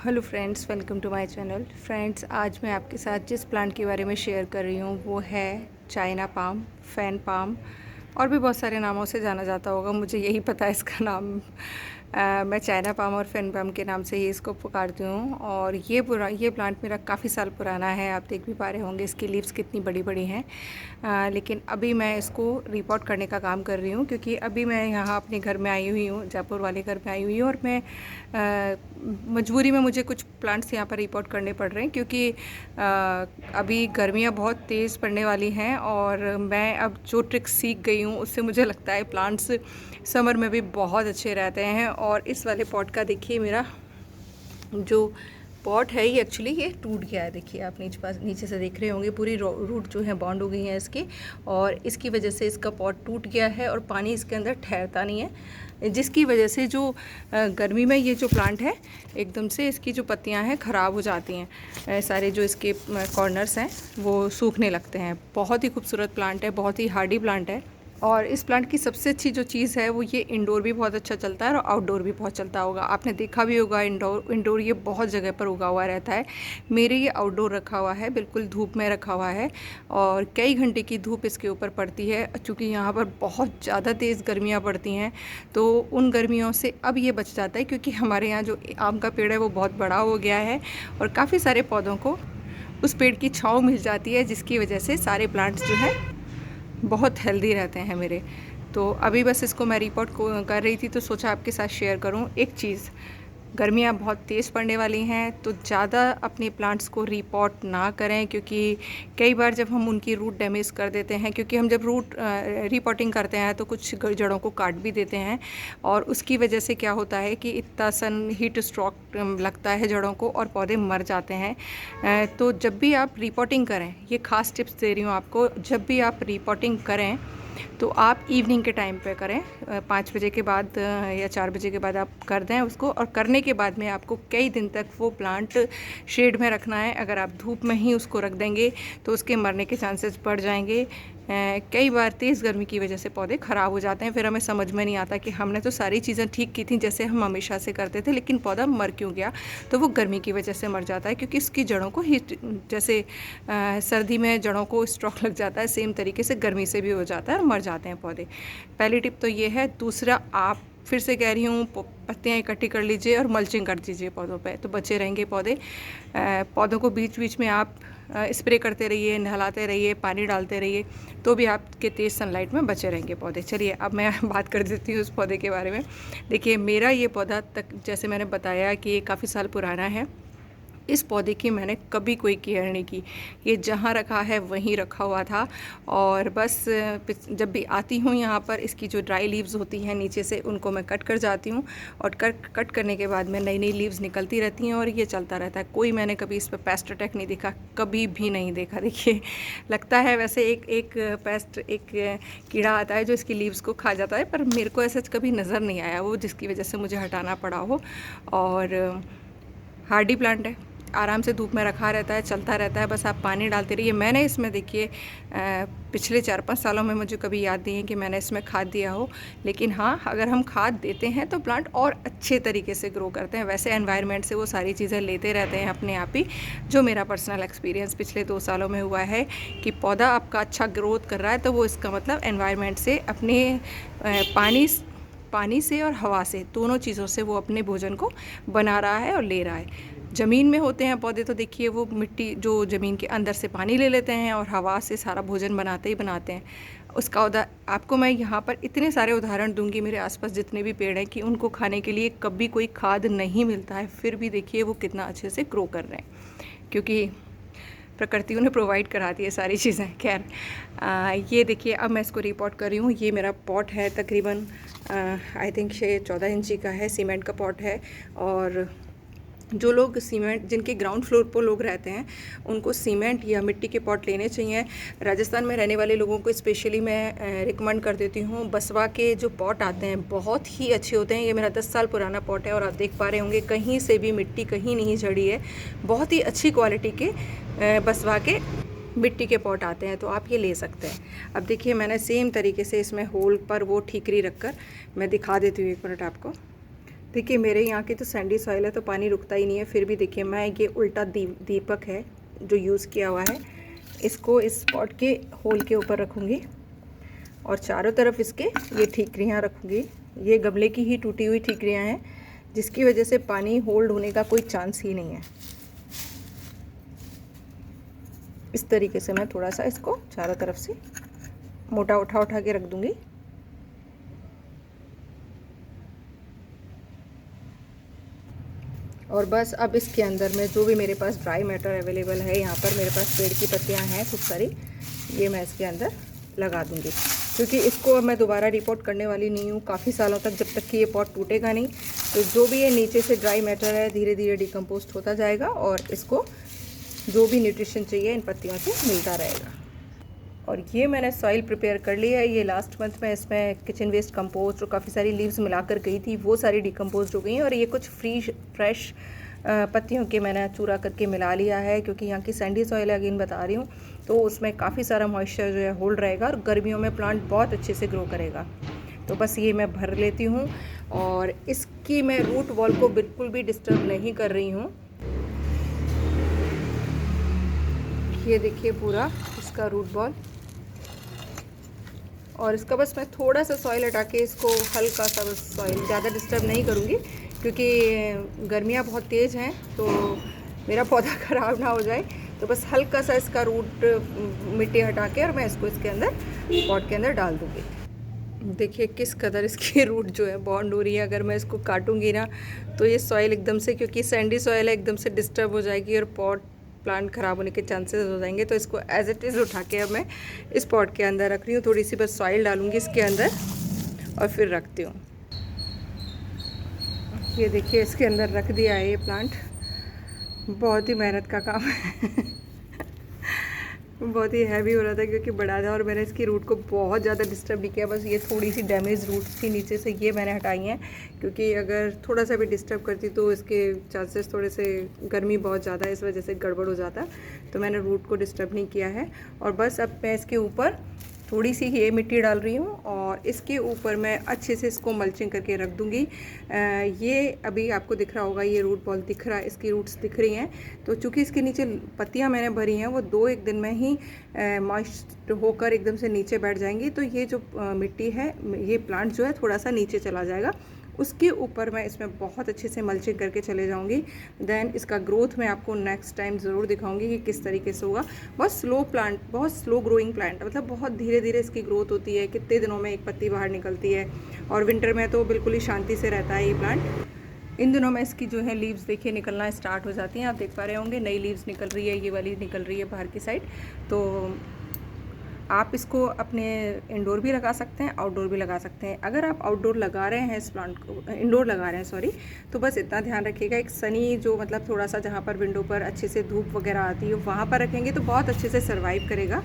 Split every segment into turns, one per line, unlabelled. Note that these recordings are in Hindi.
Hello friends, welcome to my channel. Friends, आज मैं आपके साथ जिस प्लांट के बारे में शेयर कर रही हूँ वो है चाइना पाम, फैन पाम, और भी बहुत सारे नामों से जाना जाता होगा, मुझे यही पता है इसका नाम। मैं चाइना पाम और फैन पाम के नाम से ही इसको पुकारती हूँ। और ये प्लांट मेरा काफ़ी साल पुराना है। आप देख भी पा रहे होंगे इसकी लीव्स कितनी बड़ी बड़ी हैं। लेकिन अभी मैं इसको रिपोर्ट करने का काम कर रही हूँ, क्योंकि अभी मैं यहाँ अपने घर में आई हुई हूँ, जयपुर वाले घर में आई हुई हूँ। और मैं मजबूरी में मुझे कुछ प्लांट्स यहाँ पर रिपोर्ट करने पड़ रहे हैं, क्योंकि अभी गर्मियाँ बहुत तेज़ पड़ने वाली हैं। और मैं अब जो ट्रिक्स सीख गई हूँ उससे मुझे लगता है प्लांट्स समर में भी बहुत अच्छे रहते हैं। और इस वाले पॉट का देखिए, मेरा जो पॉट है ये एक्चुअली ये टूट गया है। देखिए, आप नीचे से देख रहे होंगे, पूरी रूट जो है बॉन्ड हो गई है इसकी, और इसकी वजह से इसका पॉट टूट गया है और पानी इसके अंदर ठहरता नहीं है, जिसकी वजह से जो गर्मी में ये जो प्लांट है एकदम से इसकी जो पत्तियां हैं ख़राब हो जाती हैं। सारे जो इसके कॉर्नर्स हैं वो सूखने लगते हैं। बहुत ही खूबसूरत प्लांट है, बहुत ही हार्डी प्लांट है। और इस प्लांट की सबसे अच्छी जो चीज़ है वो ये इंडोर भी बहुत अच्छा चलता है और आउटडोर भी बहुत चलता होगा। आपने देखा भी होगा, इंडोर ये बहुत जगह पर उगा हुआ रहता है। मेरे ये आउटडोर रखा हुआ है, बिल्कुल धूप में रखा हुआ है, और कई घंटे की धूप इसके ऊपर पड़ती है। चूँकि यहाँ पर बहुत ज़्यादा तेज़ गर्मियाँ पड़ती हैं, तो उन गर्मियों से अब ये बच जाता है, क्योंकि हमारे यहाँ जो आम का पेड़ है वो बहुत बड़ा हो गया है और काफ़ी सारे पौधों को उस पेड़ की छाँव मिल जाती है, जिसकी वजह से सारे प्लांट्स जो हैं बहुत हेल्दी रहते हैं मेरे। तो अभी बस इसको मैं रिपोर्ट कर रही थी, तो सोचा आपके साथ शेयर करूं। एक चीज़, गर्मियां बहुत तेज़ पड़ने वाली हैं, तो ज़्यादा अपने प्लांट्स को रिपोर्ट ना करें, क्योंकि कई बार जब हम उनकी रूट डैमेज कर देते हैं, क्योंकि हम जब रूट रिपोर्टिंग करते हैं तो कुछ जड़ों को काट भी देते हैं, और उसकी वजह से क्या होता है कि इतना सन हीट स्ट्रोक लगता है जड़ों को और पौधे मर जाते हैं। तो जब भी आप रिपोर्टिंग करें, ये ख़ास टिप्स दे रही हूँ आपको, जब भी आप रिपोर्टिंग करें तो आप इवनिंग के टाइम पे करें, 5 बजे के बाद या 4 बजे के बाद आप कर दें उसको। और करने के बाद में आपको कई दिन तक वो प्लांट शेड में रखना है। अगर आप धूप में ही उसको रख देंगे तो उसके मरने के चांसेस बढ़ जाएंगे। कई बार तेज़ गर्मी की वजह से पौधे ख़राब हो जाते हैं, फिर हमें समझ में नहीं आता कि हमने तो सारी चीज़ें ठीक की थी जैसे हम हमेशा से करते थे, लेकिन पौधा मर क्यों गया। तो वो गर्मी की वजह से मर जाता है, क्योंकि इसकी जड़ों को हीट, जैसे सर्दी में जड़ों को स्ट्रोक लग जाता है, सेम तरीके से गर्मी से भी हो जाता है और मर जाते हैं पौधे। पहली टिप तो ये है। दूसरा, आप फिर से कह रही हूँ, पत्तियाँ इकट्ठी कर लीजिए और मल्चिंग कर दीजिए पौधों पे, तो बचे रहेंगे पौधे। पौधों को बीच बीच में आप स्प्रे करते रहिए, नहलाते रहिए, पानी डालते रहिए, तो भी आपके तेज़ सनलाइट में बचे रहेंगे पौधे। चलिए अब मैं बात कर देती हूँ उस पौधे के बारे में। देखिए, मेरा ये पौधा तक, जैसे मैंने बताया कि ये काफ़ी साल पुराना है। इस पौधे की मैंने कभी कोई केयर नहीं की, ये जहाँ रखा है वहीं रखा हुआ था। और बस जब भी आती हूँ यहाँ पर, इसकी जो ड्राई लीव्स होती हैं नीचे से, उनको मैं कट कर जाती हूँ, और कट करने के बाद में नई नई लीव्स निकलती रहती हैं और ये चलता रहता है। कोई मैंने कभी इस पर पेस्ट अटैक नहीं देखा, कभी भी नहीं देखा। देखिए, लगता है वैसे एक पेस्ट, एक कीड़ा आता है जो इसकी लीव्स को खा जाता है, पर मेरे को ऐसा कभी नज़र नहीं आया वो, जिसकी वजह से मुझे हटाना पड़ा हो। और हार्डी प्लांट है, आराम से धूप में रखा रहता है, चलता रहता है, बस आप पानी डालते रहिए। मैंने इसमें, देखिए, पिछले 4-5 सालों में मुझे कभी याद नहीं है कि मैंने इसमें खाद दिया हो, लेकिन हाँ, अगर हम खाद देते हैं तो प्लांट और अच्छे तरीके से ग्रो करते हैं। वैसे एनवायरनमेंट से वो सारी चीज़ें लेते रहते हैं अपने आप ही। जो मेरा पर्सनल एक्सपीरियंस पिछले 2 सालों में हुआ है कि पौधा आपका अच्छा ग्रोथ कर रहा है, तो वो इसका मतलब एनवायरनमेंट से, अपने पानी से और हवा से, दोनों चीज़ों से वो अपने भोजन को बना रहा है और ले रहा है। ज़मीन में होते हैं पौधे, तो देखिए वो मिट्टी, जो ज़मीन के अंदर से पानी ले लेते हैं और हवा से सारा भोजन बनाते ही बनाते हैं। उसका आपको मैं यहाँ पर इतने सारे उदाहरण दूंगी, मेरे आसपास जितने भी पेड़ हैं, कि उनको खाने के लिए कभी कोई खाद नहीं मिलता है, फिर भी देखिए वो कितना अच्छे से ग्रो कर रहे हैं, क्योंकि प्रकृति ने प्रोवाइड करा दी है सारी चीज़ें। खैर, ये देखिए, अब मैं इसको रिपोर्ट कर रही हूँ। ये मेरा पॉट है, तकरीबन आई थिंक ये 14 इंची का है, सीमेंट का पॉट है। और जो लोग सीमेंट, जिनके ग्राउंड फ्लोर पर लोग रहते हैं, उनको सीमेंट या मिट्टी के पॉट लेने चाहिए। राजस्थान में रहने वाले लोगों को स्पेशली मैं रिकमेंड कर देती हूँ, बसवा के जो पॉट आते हैं बहुत ही अच्छे होते हैं। ये मेरा 10 साल पुराना पॉट है और आप देख पा रहे होंगे कहीं से भी मिट्टी कहीं नहीं झड़ी है। बहुत ही अच्छी क्वालिटी के बसवा के मिट्टी के पॉट आते हैं, तो आप ये ले सकते हैं। अब देखिए, मैंने सेम तरीके से इसमें होल पर वो ठीकरी रखकर मैं दिखा देती हूँ, 1 मिनट आपको। देखिए मेरे यहाँ की तो सैंडी सॉइल है तो पानी रुकता ही नहीं है, फिर भी देखिए मैं ये उल्टा दीपक है जो यूज़ किया हुआ है, इसको इस पॉट के होल के ऊपर रखूँगी और चारों तरफ इसके ये ठीकरियाँ रखूँगी। ये गमले की ही टूटी हुई ठीकरियाँ हैं जिसकी वजह से पानी होल्ड होने का कोई चांस ही नहीं है। इस तरीके से मैं थोड़ा सा इसको चारों तरफ से मोटा उठा के रख दूँगी। और बस अब इसके अंदर में जो भी मेरे पास ड्राई मैटर अवेलेबल है, यहाँ पर मेरे पास पेड़ की पत्तियाँ हैं खूब सारी, ये मैं इसके अंदर लगा दूँगी क्योंकि इसको अब मैं दोबारा रिपोर्ट करने वाली नहीं हूँ काफ़ी सालों तक, जब तक कि ये पॉट टूटेगा नहीं। तो जो भी ये नीचे से ड्राई मैटर है धीरे धीरे डिकम्पोस्ट होता जाएगा और इसको जो भी न्यूट्रिशन चाहिए इन पत्तियों से मिलता रहेगा। और ये मैंने सॉइल प्रिपेयर कर ली है। ये लास्ट मंथ में इसमें किचन वेस्ट कंपोस्ट और काफ़ी सारी लीव्स मिलाकर गई थी, वो सारी डिकम्पोज हो गई हैं। और ये कुछ फ्रेश पत्तियों के मैंने चूरा करके मिला लिया है क्योंकि यहाँ की सैंडी सॉइल अगेन बता रही हूँ, तो उसमें काफ़ी सारा मॉइस्चर जो है होल्ड रहेगा और गर्मियों में प्लांट बहुत अच्छे से ग्रो करेगा। तो बस ये मैं भर लेती हूँ और इसकी मैं रूट बॉल को बिल्कुल भी डिस्टर्ब नहीं कर रही हूँ। ये देखिए पूरा इसका रूट बॉल, और इसका बस मैं थोड़ा सा सॉइल हटा के इसको हल्का सा बस सॉइल, ज़्यादा डिस्टर्ब नहीं करूँगी क्योंकि गर्मियाँ बहुत तेज़ हैं तो मेरा पौधा ख़राब ना हो जाए। तो बस हल्का सा इसका रूट मिट्टी हटा के और मैं इसको इसके अंदर पॉट के अंदर डाल दूँगी। देखिए किस कदर इसकी रूट जो है बॉन्ड हो रही है। अगर मैं इसको काटूँगी ना तो ये सॉइल एकदम से, क्योंकि सैंडी सॉइल है, एकदम से डिस्टर्ब हो जाएगी और पॉट प्लांट ख़राब होने के चांसेस हो जाएंगे। तो इसको एज इट इज़ उठा के अब मैं इस पॉट के अंदर रख रही हूँ। थोड़ी सी बस सॉइल डालूँगी इसके अंदर और फिर रखती हूँ। ये देखिए इसके अंदर रख दिया है ये प्लांट। बहुत ही मेहनत का काम है बहुत ही हैवी हो रहा था क्योंकि बड़ा था और मैंने इसकी रूट को बहुत ज़्यादा डिस्टर्ब नहीं किया। बस ये थोड़ी सी डैमेज रूट्स थी नीचे से, ये मैंने हटाई हैं क्योंकि अगर थोड़ा सा भी डिस्टर्ब करती तो इसके चांसेस थोड़े से, गर्मी बहुत ज़्यादा है इस वजह से गड़बड़ हो जाता, तो मैंने रूट को डिस्टर्ब नहीं किया है। और बस अब मैं इसके ऊपर थोड़ी सी ये मिट्टी डाल रही हूँ और इसके ऊपर मैं अच्छे से इसको मल्चिंग करके रख दूँगी। ये अभी आपको दिख रहा होगा, ये रूट बॉल दिख रहा है, इसकी रूट्स दिख रही हैं। तो चूँकि इसके नीचे पत्तियाँ मैंने भरी हैं वो 2-1 दिन में ही मॉइस्ट होकर एकदम से नीचे बैठ जाएंगी। तो ये जो मिट्टी है, ये प्लांट जो है थोड़ा सा नीचे चला जाएगा। उसके ऊपर मैं इसमें बहुत अच्छे से मल्चिंग करके चले जाऊंगी। देन इसका ग्रोथ मैं आपको नेक्स्ट टाइम ज़रूर दिखाऊंगी कि किस तरीके से होगा। बहुत स्लो प्लांट, बहुत स्लो ग्रोइंग प्लांट, मतलब बहुत धीरे धीरे इसकी ग्रोथ होती है। कितने दिनों में एक पत्ती बाहर निकलती है और विंटर में तो बिल्कुल ही शांति से रहता है ये प्लांट। इन दिनों में इसकी जो है लीव्स देखिए निकलना स्टार्ट हो जाती हैं, आप देख पा रहे होंगे नई लीव्स निकल रही है, ये वाली निकल रही है बाहर की साइड। तो आप इसको अपने इंडोर भी लगा सकते हैं, आउटडोर भी लगा सकते हैं। अगर आप आउटडोर लगा रहे हैं इस प्लांट को, इंडोर लगा रहे हैं सॉरी, तो बस इतना ध्यान रखिएगा एक सनी जो मतलब थोड़ा सा जहाँ पर विंडो पर अच्छे से धूप वगैरह आती है वहाँ पर रखेंगे तो बहुत अच्छे से सर्वाइव करेगा।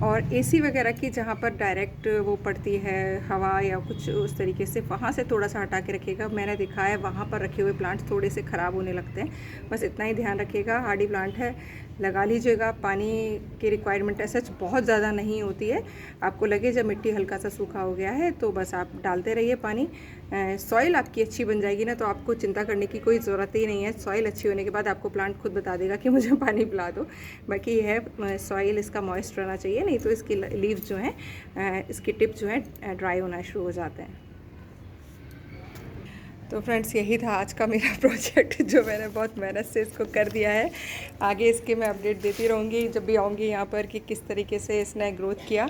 और एसी वगैरह की जहाँ पर डायरेक्ट वो पड़ती है हवा या कुछ उस तरीके से, वहाँ से थोड़ा सा हटा के रखिएगा। मैंने देखा है वहाँ पर रखे हुए प्लांट्स थोड़े से ख़राब होने लगते हैं, बस इतना ही ध्यान रखिएगा। हार्डी प्लांट है, लगा लीजिएगा। पानी की रिक्वायरमेंट ऐसा बहुत ज़्यादा नहीं होती है। आपको लगे जब मिट्टी हल्का सा सूखा हो गया है तो बस आप डालते रहिए पानी। सॉइल आपकी अच्छी बन जाएगी ना तो आपको चिंता करने की कोई ज़रूरत ही नहीं है। सॉइल अच्छी होने के बाद आपको प्लांट खुद बता देगा कि मुझे पानी पिला दो। बाकी है सॉइल इसका मॉइस्ट रहना चाहिए, नहीं तो इसकी लीव्स जो हैं, इसकी टिप जो है ड्राई होना शुरू हो जाते हैं। तो फ्रेंड्स यही था आज का मेरा प्रोजेक्ट जो मैंने बहुत मेहनत से इसको कर दिया है। आगे इसके मैं अपडेट देती रहूँगी जब भी आऊँगी यहाँ पर कि किस तरीके से इसने ग्रोथ किया।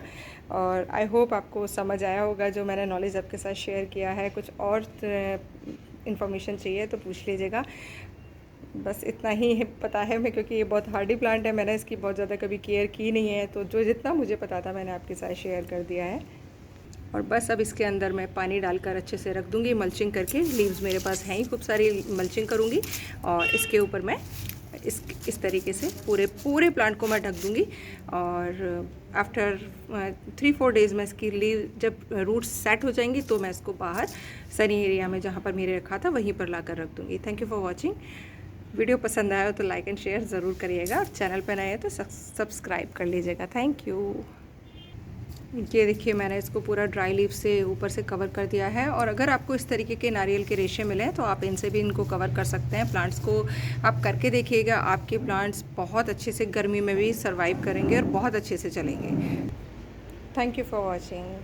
और आई होप आपको समझ आया होगा जो मैंने नॉलेज आपके साथ शेयर किया है। कुछ और इन्फॉर्मेशन चाहिए तो पूछ लीजिएगा। बस इतना ही पता है मैं, क्योंकि ये बहुत हार्डी प्लांट है, मैंने इसकी बहुत ज़्यादा कभी केयर की नहीं है, तो जो जितना मुझे पता था मैंने आपके साथ शेयर कर दिया है। और बस अब इसके अंदर मैं पानी डालकर अच्छे से रख दूँगी मल्चिंग करके। लीव्स मेरे पास हैं ही खूब सारी, मल्चिंग करूँगी और इसके ऊपर मैं इस तरीके से पूरे प्लांट को मैं ढक दूँगी। और आफ्टर 3-4 डेज़ में इसकी लीव जब रूट्स सेट हो जाएंगी तो मैं इसको बाहर सनी एरिया में जहाँ पर मेरे रखा था वहीं पर ला कर रख दूँगी। Thank you for watching. Video पसंद आया हो तो लाइक एंड शेयर ज़रूर करिएगा। चैनल पर नए हैं तो सब्सक्राइब कर लीजिएगा। Thank you. ये देखिए मैंने इसको पूरा ड्राई लीफ से ऊपर से कवर कर दिया है। और अगर आपको इस तरीके के नारियल के रेशे मिलें तो आप इनसे भी इनको कवर कर सकते हैं। प्लांट्स को आप करके देखिएगा, आपके प्लांट्स बहुत अच्छे से गर्मी में भी सर्वाइव करेंगे और बहुत अच्छे से चलेंगे। Thank you for watching.